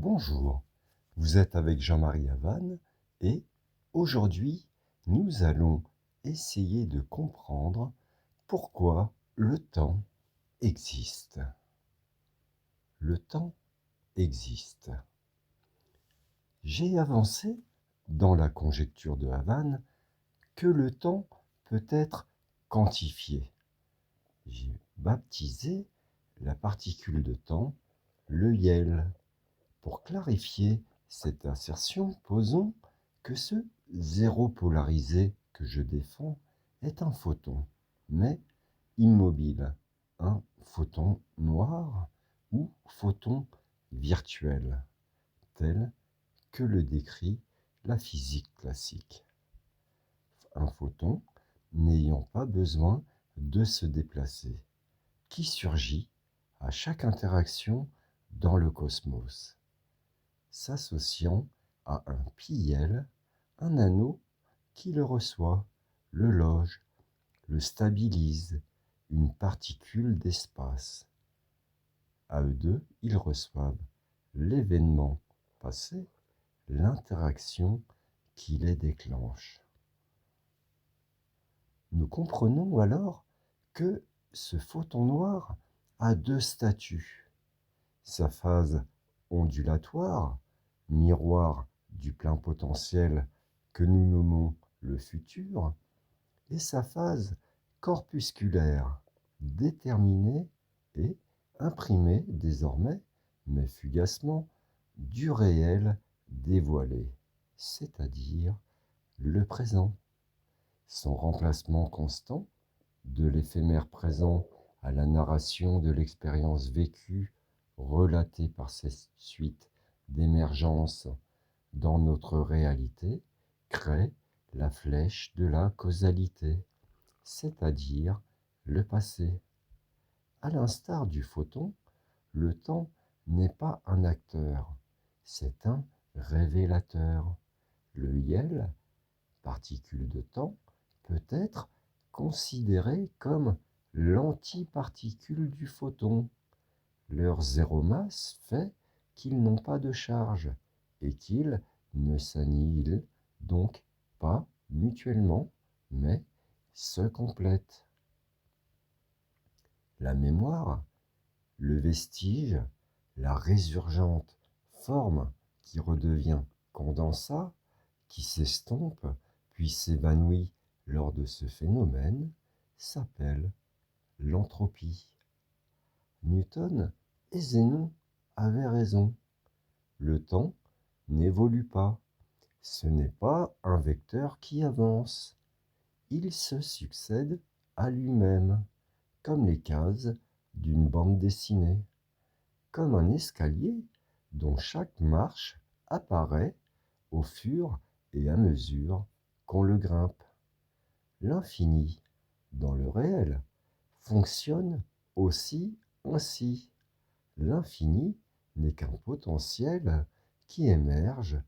Bonjour, vous êtes avec Jean-Marie Havane et aujourd'hui nous allons essayer de comprendre pourquoi le temps existe. Le temps existe. J'ai avancé dans la conjecture de Havane que le temps peut être quantifié. J'ai baptisé la particule de temps le YEL. Pour clarifier cette assertion, posons que ce zéro polarisé que je défends est un photon, mais immobile, un photon noir ou photon virtuel, tel que le décrit la physique classique. Un photon n'ayant pas besoin de se déplacer, qui surgit à chaque interaction dans le cosmos, s'associant à un PIL, un anneau qui le reçoit, le loge, le stabilise, une particule d'espace. À eux deux, ils reçoivent l'événement passé, l'interaction qui les déclenche. Nous comprenons alors que ce photon noir a deux statuts. Sa phase ondulatoire, miroir du plein potentiel que nous nommons le futur, et sa phase corpusculaire, déterminée et imprimée désormais, mais fugacement, du réel dévoilé, c'est-à-dire le présent. Son remplacement constant, de l'éphémère présent à la narration de l'expérience vécue, relatée par cette suite d'émergence dans notre réalité, crée la flèche de la causalité, c'est-à-dire le passé. À l'instar du photon, le temps n'est pas un acteur, c'est un révélateur. Le YEL, particule de temps, peut être considéré comme l'antiparticule du photon. Leur zéro masse fait qu'ils n'ont pas de charge et qu'ils ne s'annihilent donc pas mutuellement, mais se complètent. La mémoire, le vestige, la résurgente forme qui redevient condensat, qui s'estompe, puis s'évanouit lors de ce phénomène, s'appelle l'entropie. Newton et Zénon avaient raison. Le temps n'évolue pas. Ce n'est pas un vecteur qui avance. Il se succède à lui-même, comme les cases d'une bande dessinée, comme un escalier dont chaque marche apparaît au fur et à mesure qu'on le grimpe. L'infini, dans le réel, fonctionne aussi ainsi. L'infini n'est qu'un potentiel qui émerge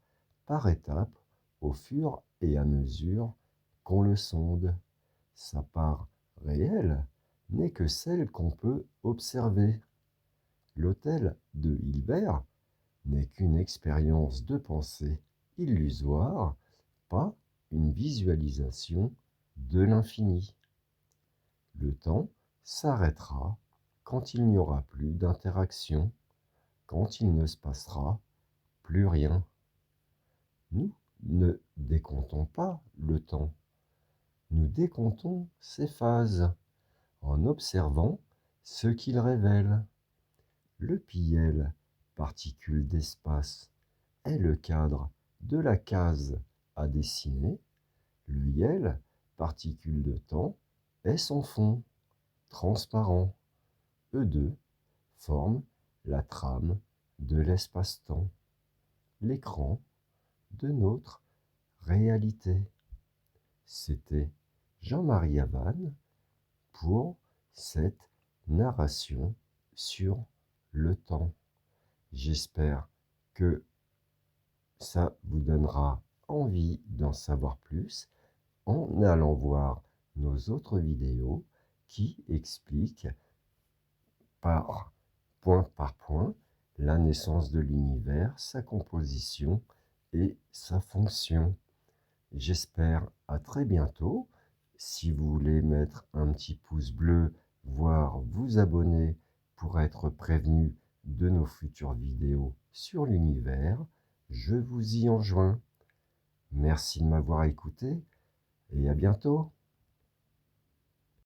par étapes au fur et à mesure qu'on le sonde. Sa part réelle n'est que celle qu'on peut observer. L'hôtel de Hilbert n'est qu'une expérience de pensée illusoire, pas une visualisation de l'infini. Le temps s'arrêtera quand il n'y aura plus d'interaction, quand il ne se passera plus rien. Nous ne décomptons pas le temps, nous décomptons ses phases en observant ce qu'il révèle. Le PIL, particule d'espace, est le cadre de la case à dessiner. Le YEL, particule de temps, est son fond, transparent. Eux deux forment la trame de l'espace-temps, l'écran de notre réalité. C'était Jean-Marie Havane pour cette narration sur le temps. J'espère que ça vous donnera envie d'en savoir plus en allant voir nos autres vidéos qui expliquent par point la naissance de l'univers, sa composition et sa fonction. J'espère à très bientôt. Si vous voulez mettre un petit pouce bleu, voire vous abonner pour être prévenu de nos futures vidéos sur l'univers, je vous y enjoins. Merci de m'avoir écouté et à bientôt.